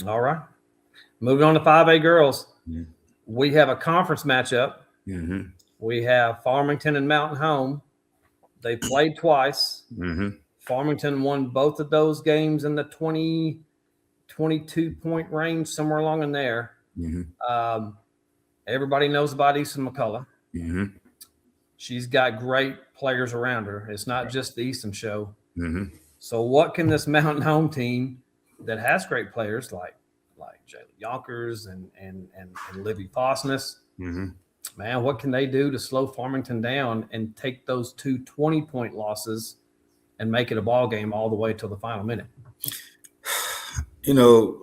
All right. Moving on to 5A girls. Mhm. We have a conference matchup. Mhm. We have Farmington and Mountain Home. They played twice. Mhm. Farmington won both of those games in the 20, 22-point range, somewhere along in there. Mhm. Um, everybody knows about Easton McCullough. Mhm. She's got great players around her. It's not just the Easton show. Mhm. So what can this Mountain Home team that has great players like Jayla Yonkers and Livy Fosness, Mhm. man, what can they do to slow Farmington down and take those two 20-point losses and make it a ball game all the way till the final minute? You know,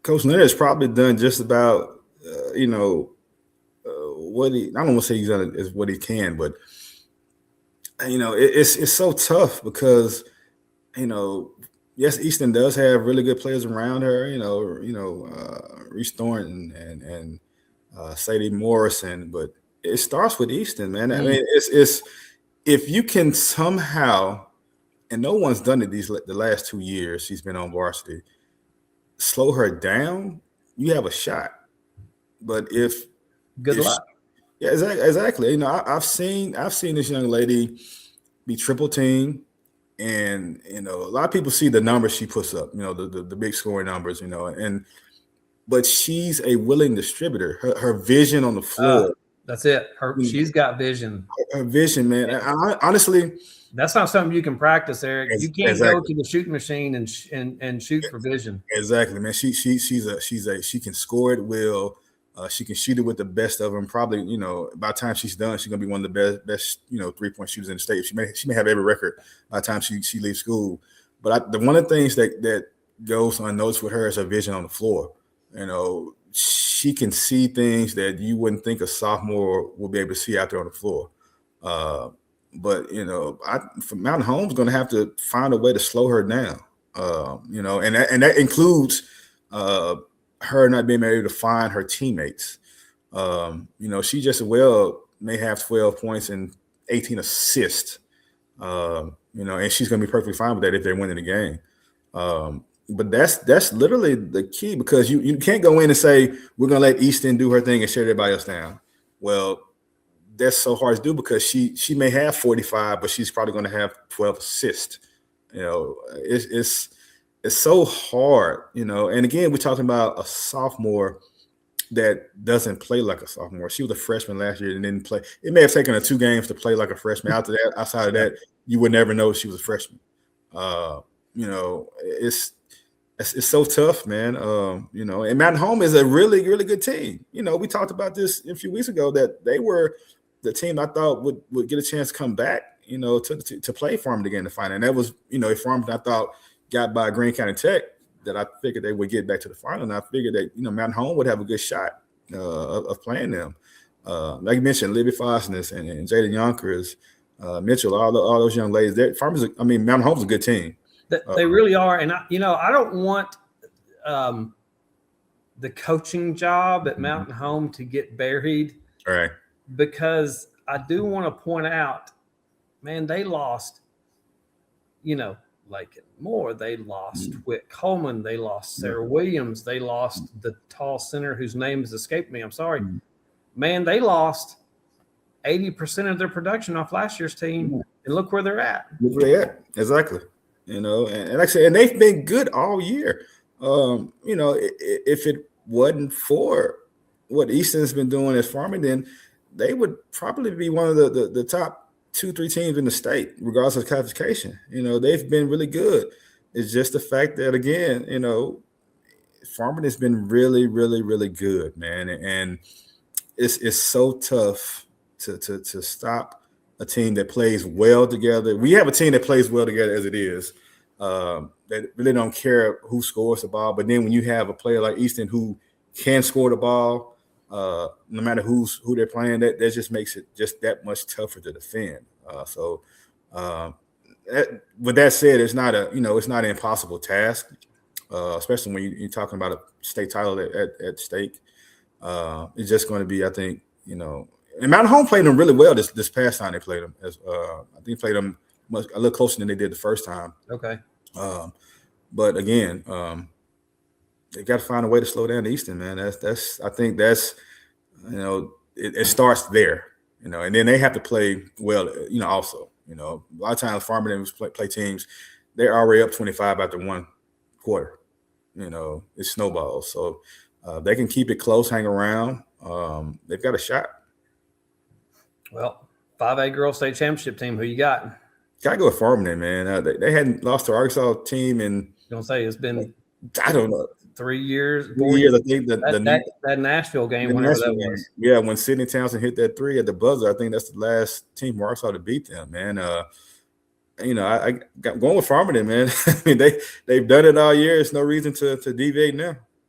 Coach Leonard's probably done just about, what he. I don't want to say he's done is what he can, but it's so tough because you know, yes, Easton does have really good players around her. Reese Thornton and Sadie Morrison, but it starts with Easton, man. I mean, it's if you can somehow, and no one's done it the last 2 years she's been on varsity, slow her down, you have a shot. But Good if luck. yeah, exactly. I've seen this young lady be triple teamed, and a lot of people see the numbers she puts up, the big scoring numbers, but she's a willing distributor. Her vision on the floor, That's it. you know, She's got vision. her vision, man. Honestly, That's not something you can practice, Eric. You can't go exactly. to the shooting machine and shoot for vision. Exactly, man. She can score it well. She can shoot it with the best of them. Probably, by the time she's done, she's gonna be one of the best 3-point shooters in the state. She may have every record by the time she leaves school. But one of the things that goes unnoticed with her is her vision on the floor. She can see things that you wouldn't think a sophomore will be able to see out there on the floor. Uh, but for Mountain Home's going to have to find a way to slow her down. And that includes her not being able to find her teammates. She just may have 12 points and 18 assists. And she's going to be perfectly fine with that if they're winning the game. But that's literally the key, because you can't go in and say we're going to let Easton do her thing and shut everybody else down. Well, that's so hard to do because she may have 45, but she's probably going to have 12 assists. It's so hard, And again, we're talking about a sophomore that doesn't play like a sophomore. She was a freshman last year and didn't play. It may have taken her 2 games to play like a freshman. Outside of that, you would never know she was a freshman. It's so tough, man. And Mountain Home is a really, really good team. We talked about this a few weeks ago that they were the team I thought would get a chance to come back, to play Farmington again in the final. And that was, if Farmington I thought got by Greene County Tech, that I figured they would get back to the final. And I figured that, Mountain Home would have a good shot of playing them. Like you mentioned, Libby Fosness and Jada Yonkers, Mitchell, all those young ladies. Mountain Home's a good team. They really are. And I don't want the coaching job at Mountain Home to get buried. Right. Because I do want to point out, man, they lost, Lakin Moore, they lost Whit Coleman, they lost Sarah Williams, they lost the tall center whose name has escaped me. I'm sorry. Man, they lost 80% of their production off last year's team, and look where they're at. Look where they're at. Exactly. And like I said, and they've been good all year. If it wasn't for what Easton's been doing at Farmington, they would probably be one of the top 2-3 teams in the state, regardless of classification. They've been really good. It's just the fact that, again, Farmington's been really, really, really good, man. And it's so tough to stop a team that plays well together. We have a team that plays well together as it is, that really don't care who scores the ball. But then when you have a player like Easton who can score the ball, no matter who they're playing, that just makes it just that much tougher to defend. With that said, it's not an impossible task, especially when you're talking about a state title at stake. It's just going to be, I think, and Mountain Home played them really well this past time they played them. I think they played them a little closer than they did the first time. Okay. But again, they got to find a way to slow down Easton, man. I think that's, it starts there, and then they have to play well, also, a lot of times Farmington play teams, they're already up 25 after one quarter, it snowballs. So they can keep it close, hang around. They've got a shot. Well, 5A girls state championship team, who you got? Gotta go with Farmington, man. They hadn't lost to Arkansas team in, Gonna say it's been, I don't know, 3 years, 3 4 years. years. I think That Nashville game, whenever that was. Yeah, when Sidney Townsend hit that 3 at the buzzer, I think that's the last team from Arkansas to beat them, man. I got going with Farmington, man. I mean, they've done it all year. It's no reason to deviate now.